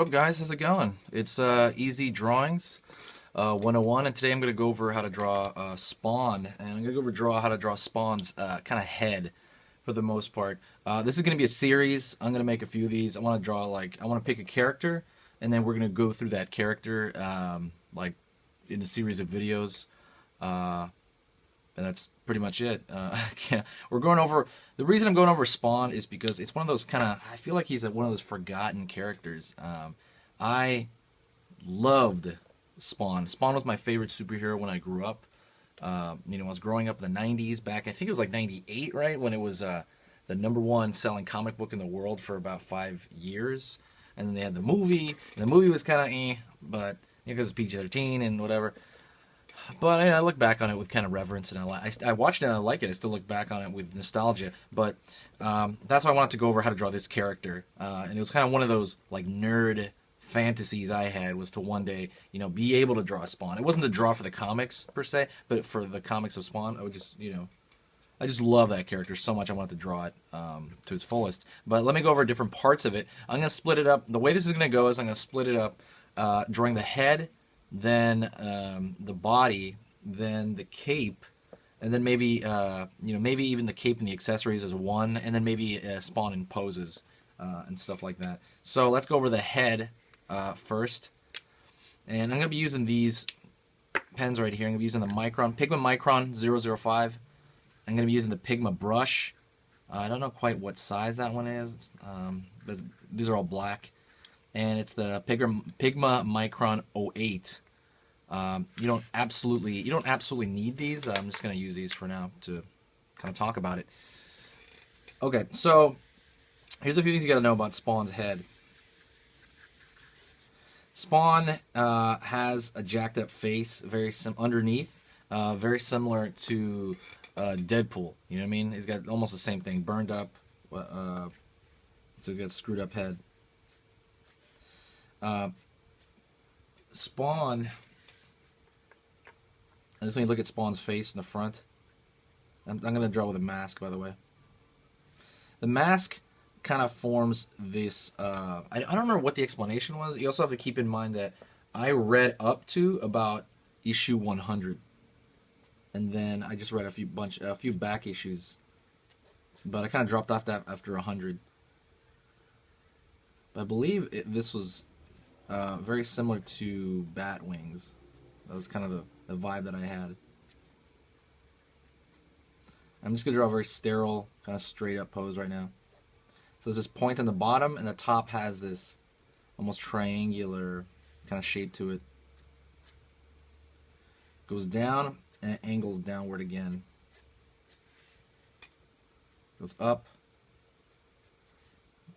up, guys? How's it going? It's Easy Drawings 101, and today I'm going to go over how to draw Spawn, and I'm going to go over how to draw Spawn's kind of head for the most part. This is going to be a series. I'm going to make a few of these. I want to draw, I want to pick a character, and then we're going to go through that character, in a series of videos. And that's pretty much it. We're going over. The reason I'm going over Spawn is because it's one of those kind of. I feel like he's one of those forgotten characters. I loved Spawn. Spawn was my favorite superhero when I grew up. I was growing up in the '90s. Back, I think it was like '98, right, when it was the #1 selling comic book in the world for about 5 years. And then they had the movie. And the movie was kind of but because it's PG-13 and whatever. But I look back on it with kind of reverence, and I watched it and I like it. I still look back on it with nostalgia. But that's why I wanted to go over how to draw this character. And it was kind of one of those like nerd fantasies I had, was to one day, be able to draw Spawn. It wasn't to draw for the comics per se, but for the comics of Spawn, I would just, I just love that character so much. I wanted to draw it to its fullest. But let me go over different parts of it. I'm going to split it up. The way this is going to go is I'm going to split it up, drawing the head, then the body, then the cape, and then maybe maybe even the cape and the accessories as one, and then maybe Spawn and poses and stuff like that. So let's go over the head first, and I'm going to be using these pens right here. I'm going to be using the Pigma Micron 005. I'm going to be using the Pigma brush. I don't know quite what size that one is, but these are all black. And it's the Pigma Micron 08. You don't absolutely need these. I'm just going to use these for now to kind of talk about it. Okay, so here's a few things you got to know about Spawn's head. Spawn has a jacked up face, underneath, very similar to Deadpool. You know what I mean? He's got almost the same thing, burned up. So he's got a screwed up head. Spawn. And this when you look at Spawn's face in the front. I'm going to draw with a mask, by the way. The mask kind of forms this. I don't remember what the explanation was. You also have to keep in mind that I read up to about issue 100, and then I just read a few back issues, but I kind of dropped off that after 100. I believe this was very similar to Bat Wings. That was kind of the vibe that I had. I'm just going to draw a very sterile, kind of straight up pose right now. So there's this point on the bottom, and the top has this almost triangular kind of shape to it. Goes down, and it angles downward again. Goes up,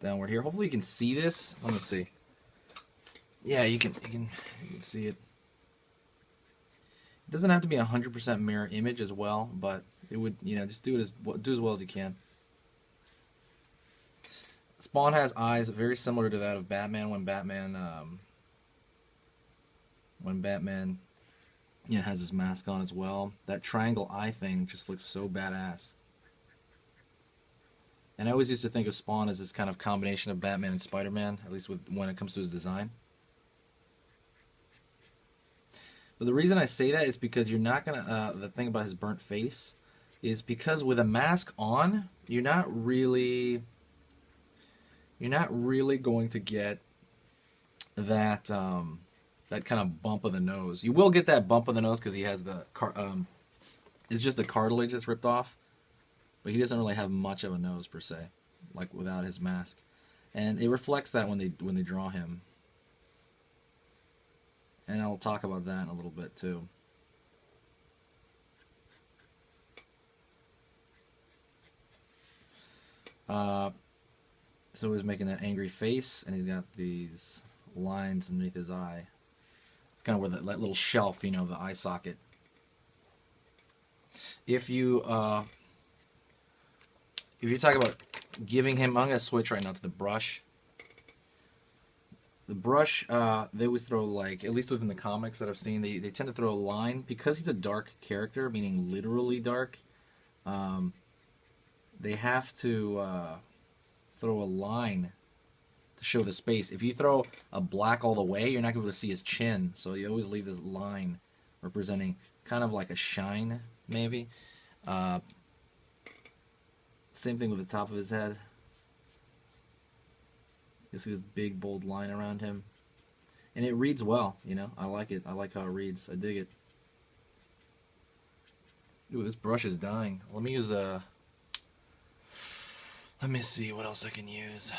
downward here. Hopefully you can see this. Let's see. Yeah, you can see it. It doesn't have to be a 100% mirror image as well, but it would, just do as well as you can. Spawn has eyes very similar to that of Batman when Batman has his mask on as well. That triangle eye thing just looks so badass. And I always used to think of Spawn as this kind of combination of Batman and Spider-Man, at least when it comes to his design. But the reason I say that is because you're not gonna. The thing about his burnt face is because with a mask on, you're not really going to get that that kind of bump of the nose. You will get that bump of the nose because he has the it's just the cartilage that's ripped off, but he doesn't really have much of a nose per se, like without his mask, and it reflects that when they draw him. And I'll talk about that in a little bit too. So he's making that angry face, and he's got these lines underneath his eye. It's kind of where that little shelf, the eye socket. If you talk about giving him, I'm going to switch right now to the brush. The brush, they always throw, at least within the comics that I've seen, they tend to throw a line. Because he's a dark character, meaning literally dark, they have to throw a line to show the space. If you throw a black all the way, you're not going to be able to see his chin. So you always leave this line representing kind of like a shine, maybe. Same thing with the top of his head. You see this big bold line around him. And it reads well, you know. I like it. I like how it reads. I dig it. Ooh, this brush is dying. Let me use a... Let me see what else I can use.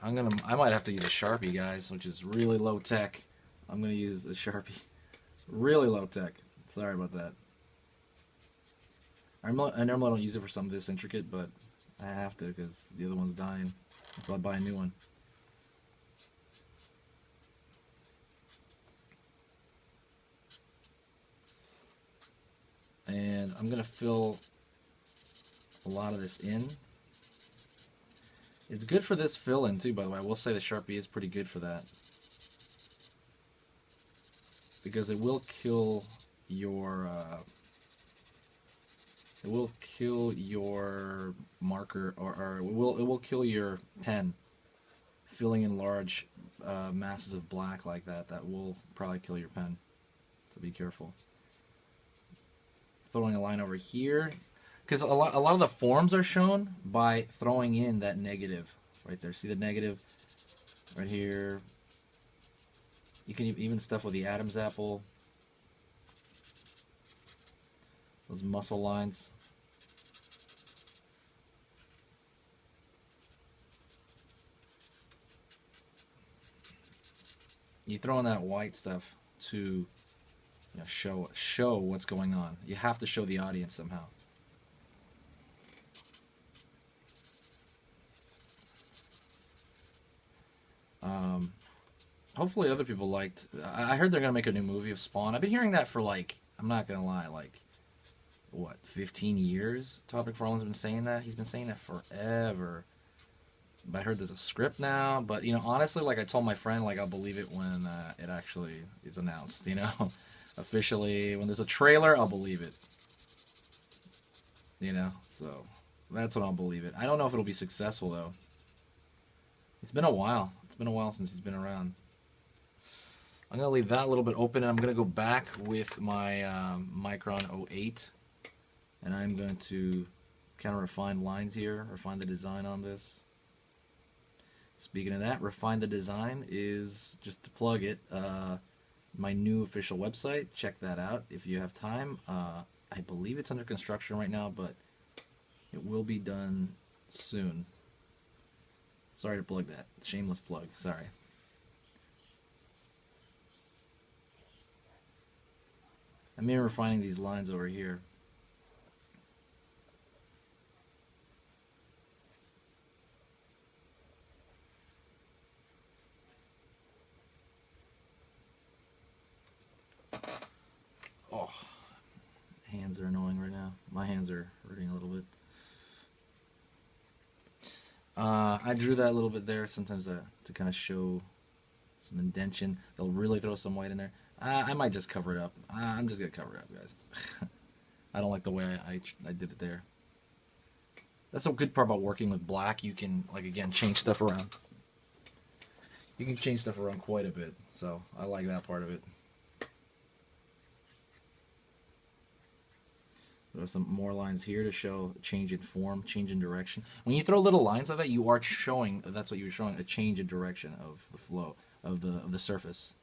I might have to use a Sharpie, guys, which is really low tech. I'm gonna use a Sharpie. Really low tech. Sorry about that. I normally don't use it for something this intricate, but I have to because the other one's dying. So I buy a new one. And I'm gonna fill a lot of this in. It's good for this fill in too, by the way. I will say the Sharpie is pretty good for that. Because it will kill your marker, or it will kill your pen. Filling in large masses of black like that will probably kill your pen. So be careful. Throwing a line over here, because a lot of the forms are shown by throwing in that negative right there. See the negative right here. You can even stuff with the Adam's apple. Those muscle lines. You throw in that white stuff to show what's going on. You have to show the audience somehow. Hopefully other people liked... I heard they're going to make a new movie of Spawn. I've been hearing that for like, I'm not going to lie, like, what, 15 years? Todd McFarlane's been saying that. He's been saying that forever. But I heard there's a script now. But, you know, honestly, like I told my friend, like, I'll believe it when it actually is announced, you know? Officially, when there's a trailer, I'll believe it. You know? So, that's when I'll believe it. I don't know if it'll be successful, though. It's been a while. It's been a while since he's been around. I'm going to leave that a little bit open, and I'm going to go back with my Micron 08. And I'm going to kind of refine lines here, refine the design on this. Speaking of that, refine the design is, just to plug it, my new official website. Check that out if you have time. I believe it's under construction right now, but it will be done soon. Sorry to plug that. Shameless plug. Sorry. I'm here refining these lines over here. Oh, hands are annoying right now. My hands are hurting a little bit. I drew that a little bit there, sometimes to kind of show some indentation. They'll really throw some white in there. I might just cover it up. I'm just going to cover it up, guys. I don't like the way I did it there. That's a good part about working with black. You can, like, again, change stuff around. You can change stuff around quite a bit, so I like that part of it. There's some more lines here to show change in form, change in direction. When you throw little lines like that, you are showing, that's what you're showing, a change in direction of the flow, of the surface.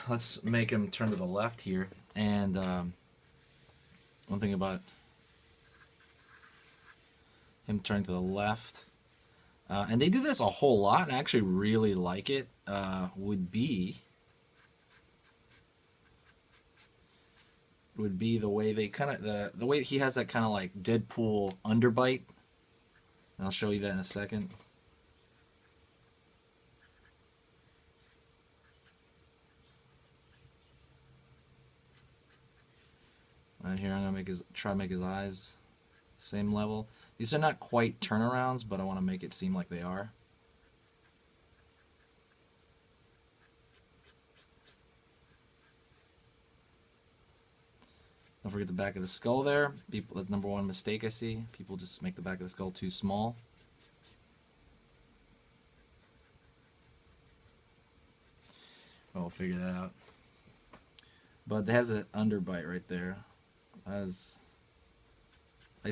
Let's make him turn to the left here. And one thing about him turning to the left, and they do this a whole lot, and I actually really like it, would be the way they kind of, the way he has that kind of like Deadpool underbite. And I'll show you that in a second. Right here, I'm gonna try to make his eyes same level. These are not quite turnarounds, but I want to make it seem like they are. Don't forget the back of the skull there. People, that's number one mistake I see. People just make the back of the skull too small. Well, we'll figure that out. But it has an underbite right there. I used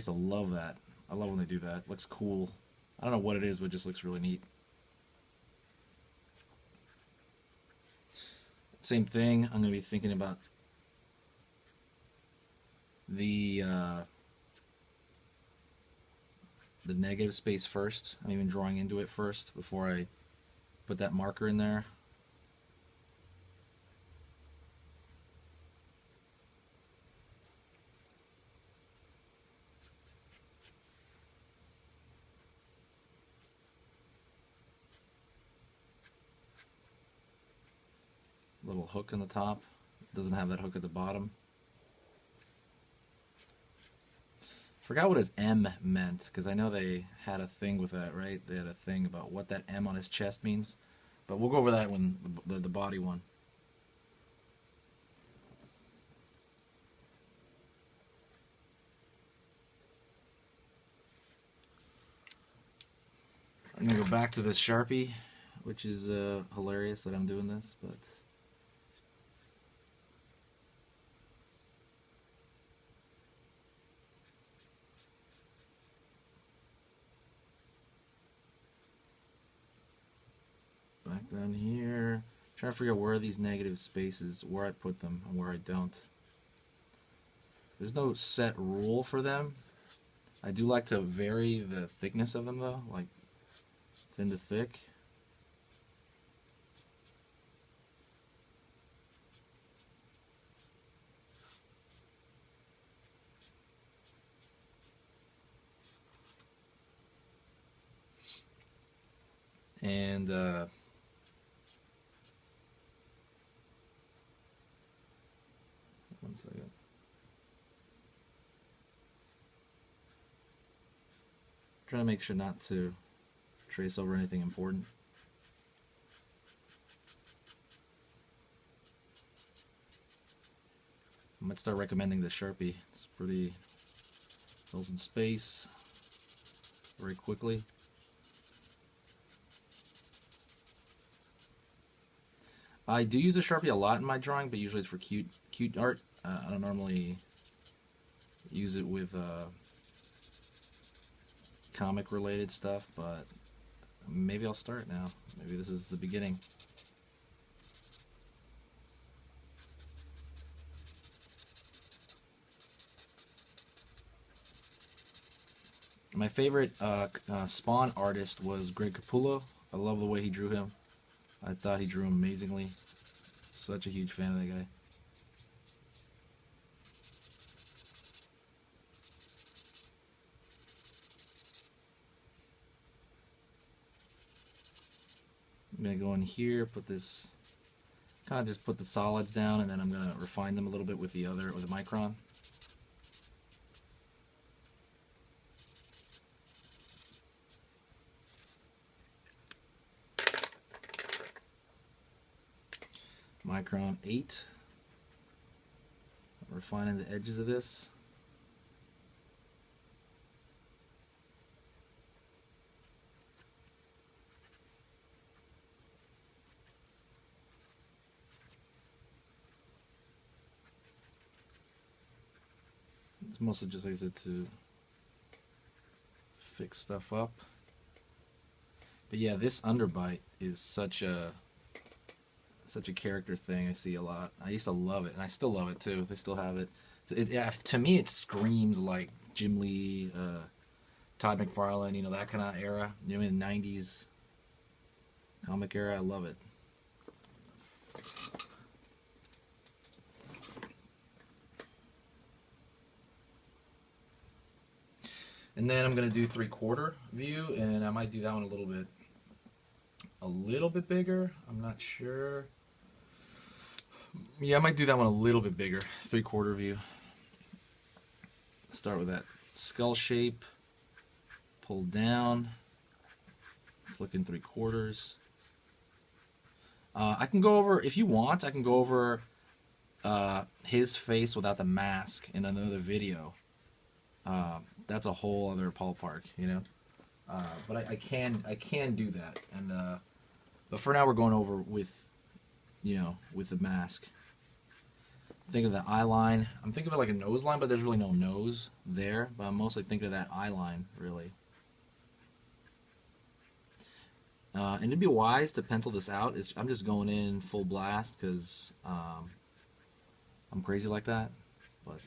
to love that. I love when they do that. It looks cool. I don't know what it is, but it just looks really neat. Same thing. I'm going to be thinking about the negative space first. I'm even drawing into it first before I put that marker in there. Little hook in the top. Doesn't have that hook at the bottom. Forgot what his M meant, because I know they had a thing with that, right? They had a thing about what that M on his chest means. But we'll go over that when the body one. I'm going to go back to this Sharpie, which is hilarious that I'm doing this, but... back down here, trying to figure out where are these negative spaces, where I put them and where I don't. There's no set rule for them. I do like to vary the thickness of them though, like thin to thick. And one second. Trying to make sure not to trace over anything important. I might start recommending the Sharpie. It's pretty fills in space very quickly. I do use a Sharpie a lot in my drawing, but usually it's for cute art. I don't normally use it with comic related stuff, but maybe I'll start now. Maybe this is the beginning. My favorite Spawn artist was Greg Capullo. I love the way he drew him. I thought he drew him amazingly. Such a huge fan of that guy. I'm going to go in here, put this, kind of just put the solids down, and then I'm going to refine them a little bit with the micron. Micron 8. I'm refining the edges of this. It's mostly just like I said to fix stuff up. But yeah, this underbite is such a character thing I see a lot. I used to love it, and I still love it too. They still have it. So yeah, to me, it screams like Jim Lee, Todd McFarlane, you know, that kind of era. You know, in the '90s comic era. I love it. And then I'm gonna do 3/4 view, and I might do that one a little bit bigger. I'm not sure. Yeah, I might do that one a little bit bigger. 3/4 view. Start with that skull shape. Pull down. Let's look in 3/4. I can go over, if you want, I can go over his face without the mask in another video, that's a whole other ballpark, you know. But I can do that, and but for now we're going over with, you know, with the mask. Think of the eye line. I'm thinking of it like a nose line, but there's really no nose there. But I'm mostly thinking of that eye line, really. And it'd be wise to pencil this out. I'm just going in full blast because I'm crazy like that. But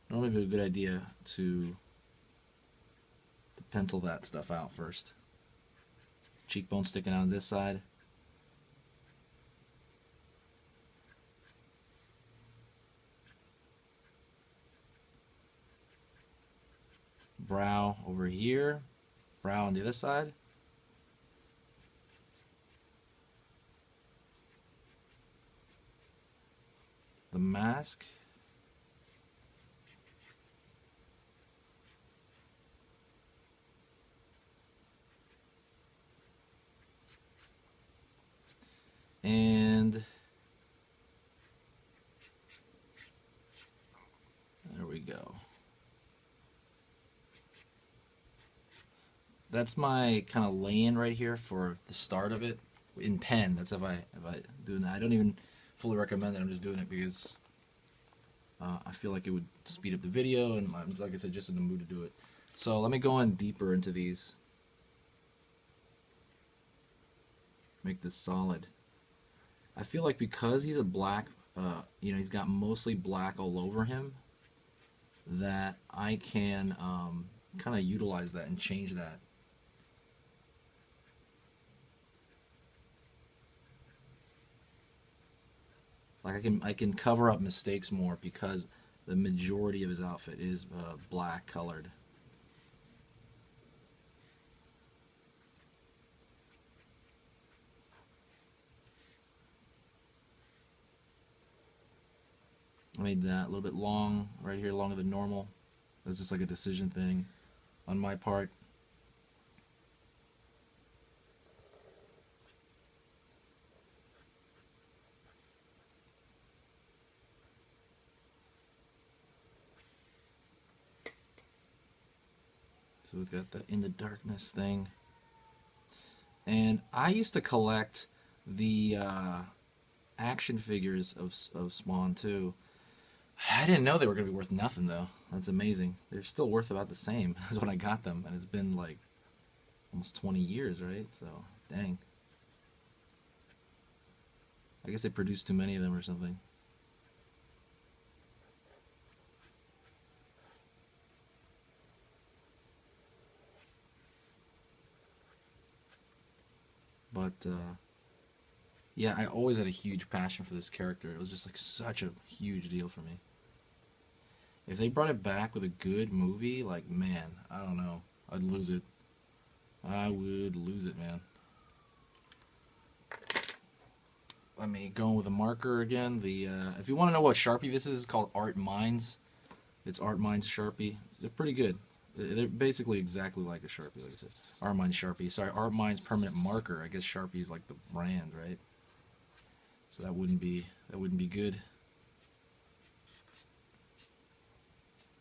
normally it'd be a good idea to pencil that stuff out first. Cheekbone sticking out on this side. Brow over here. Brow on the other side. The mask. And there we go. That's my kind of lay-in right here for the start of it in pen. That's if I do that. I don't even fully recommend it. I'm just doing it because I feel like it would speed up the video, and I'm, like I said, just in the mood to do it. So let me go in deeper into these. Make this solid. I feel like because he's a black, you know, he's got mostly black all over him, that I can kind of utilize that and change that. Like I can cover up mistakes more because the majority of his outfit is black colored. I made that a little bit long right here, longer than normal. That's just like a decision thing on my part. So we've got the in the darkness thing. And I used to collect the action figures of Spawn too. I didn't know they were going to be worth nothing though. That's amazing. They're still worth about the same as when I got them, and it's been like almost 20 years, right? So, dang. I guess they produced too many of them or something. But yeah, I always had a huge passion for this character. It was just like such a huge deal for me. If they brought it back with a good movie, like, man, I don't know. I'd lose it. I would lose it, man. Let me go with a marker again. The if you want to know what Sharpie this is, it's called Art Minds. It's Art Minds Sharpie. They're pretty good. They're basically exactly like a Sharpie, like I said. Art Minds Sharpie. Sorry, Art Minds Permanent Marker. I guess Sharpie is like the brand, right? So that wouldn't be good.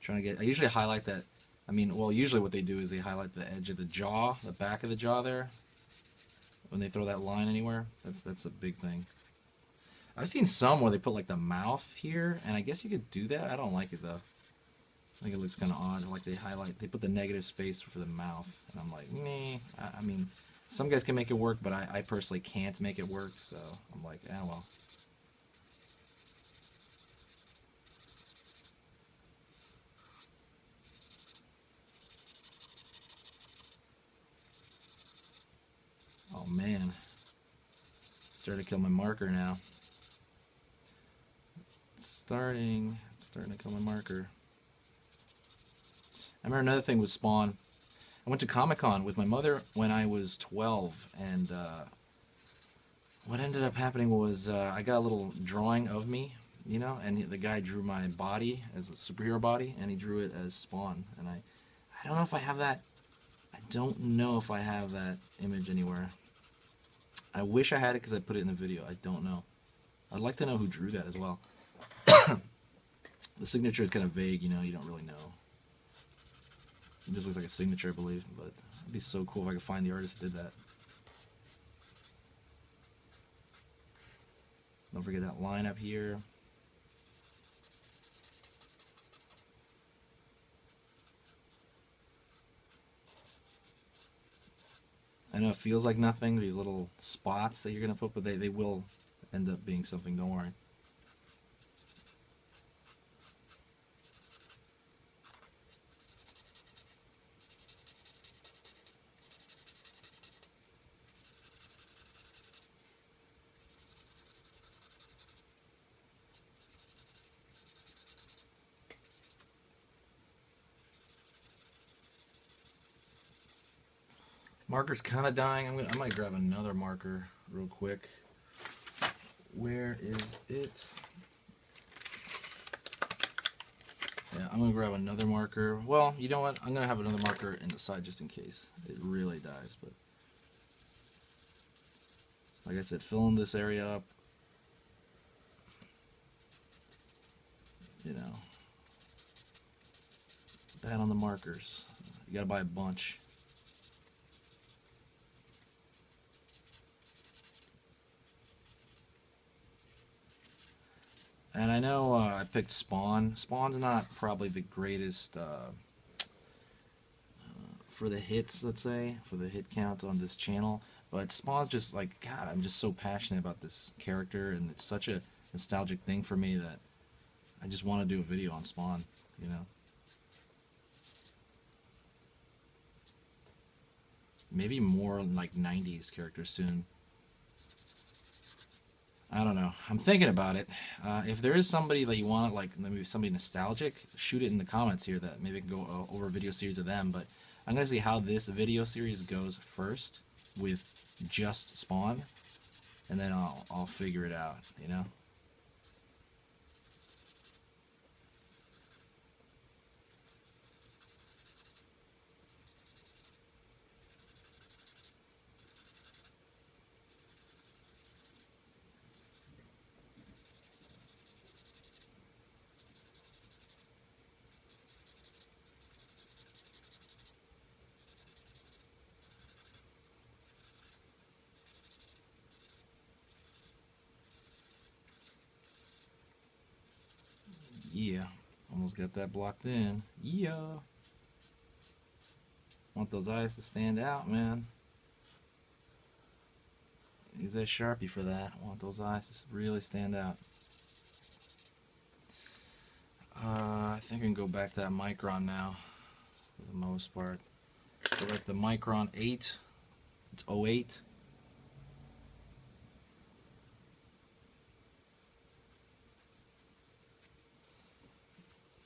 Trying to get. I usually highlight that. I mean, well, usually what they do is they highlight the edge of the jaw, the back of the jaw there. When they throw that line anywhere, that's a big thing. I've seen some where they put like the mouth here, and I guess you could do that. I don't like it though. I think it looks kind of odd. Like they put the negative space for the mouth, and I'm like, meh. I mean, some guys can make it work, but I personally can't make it work. So I'm like, ah, well. Oh man, starting to kill my marker now. It's starting to kill my marker. I remember another thing with Spawn. I went to Comic-Con with my mother when I was 12, and what ended up happening was I got a little drawing of me, you know, and the guy drew my body as a superhero body, and he drew it as Spawn. And I don't know if I have that. I don't know if I have that image anywhere. I wish I had it because I put it in the video. I don't know. I'd like to know who drew that as well. The signature is kind of vague, you know, you don't really know. It just looks like a signature, I believe, but it'd be so cool if I could find the artist that did that. Don't forget that line up here. I know it feels like nothing, these little spots that you're going to put, but they will end up being something, don't worry. Marker's kind of dying. I might grab another marker real quick. Where is it? Yeah, I'm gonna grab another marker. Well, you know what? I'm gonna have another marker in the side just in case it really dies. But like I said, filling this area up. You know, bad on the markers. You gotta buy a bunch. And I know I picked Spawn. Spawn's not probably the greatest for the hits, let's say, for the hit count on this channel. But Spawn's just like, God, I'm just so passionate about this character, and it's such a nostalgic thing for me that I just want to do a video on Spawn, you know. Maybe more like 90s characters soon. I don't know. I'm thinking about it. If there is somebody that you want, like maybe somebody nostalgic, shoot it in the comments here that maybe I can go over a video series of them. But I'm going to see how this video series goes first with just Spawn, and then I'll figure it out, you know? Yeah, almost got that blocked in. Yeah. Want those eyes to stand out, man. Use that Sharpie for that. Want those eyes to really stand out. I think I can go back to that Micron now, for the most part. Go back to the Micron 8. It's 08.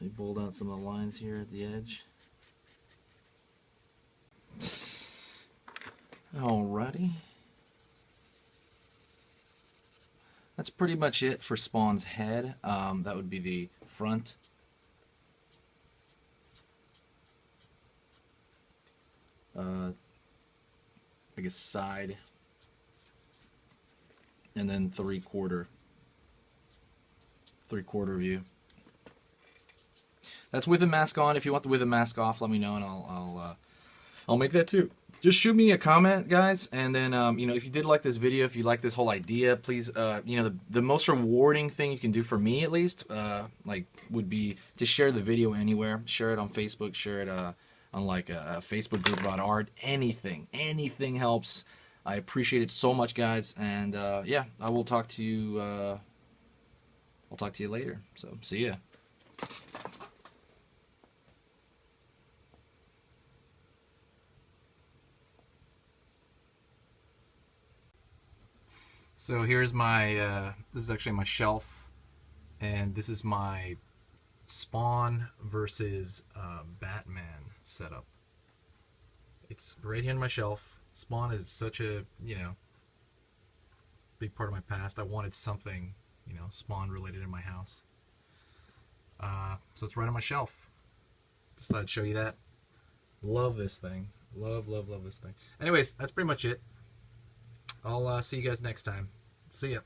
Let me bold out some of the lines here at the edge. Alrighty. That's pretty much it for Spawn's head. That would be the front. I guess side. And then three-quarter view. That's with the mask on. If you want the with the mask off, let me know and I'll make that too. Just shoot me a comment, guys, and then you know, if you did like this video, if you like this whole idea, please you know, the most rewarding thing you can do for me, at least, like, would be to share the video anywhere. Share it on Facebook. Share it on like a Facebook group about art. Anything helps. I appreciate it so much, guys, and yeah, I will talk to you. I'll talk to you later. So see ya. So here's my, this is actually my shelf, and this is my Spawn versus Batman setup. It's right here on my shelf. Spawn is such a, you know, big part of my past. I wanted something, you know, Spawn related in my house. So it's right on my shelf. Just thought I'd show you that. Love this thing. Love this thing. Anyways, that's pretty much it. I'll see you guys next time. See ya.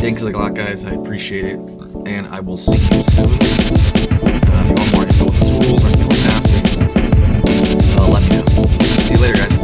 Thanks a lot, guys. I appreciate it, and I will see you soon. If you want more info with the tools or anything like that, please let me know. See you later, guys.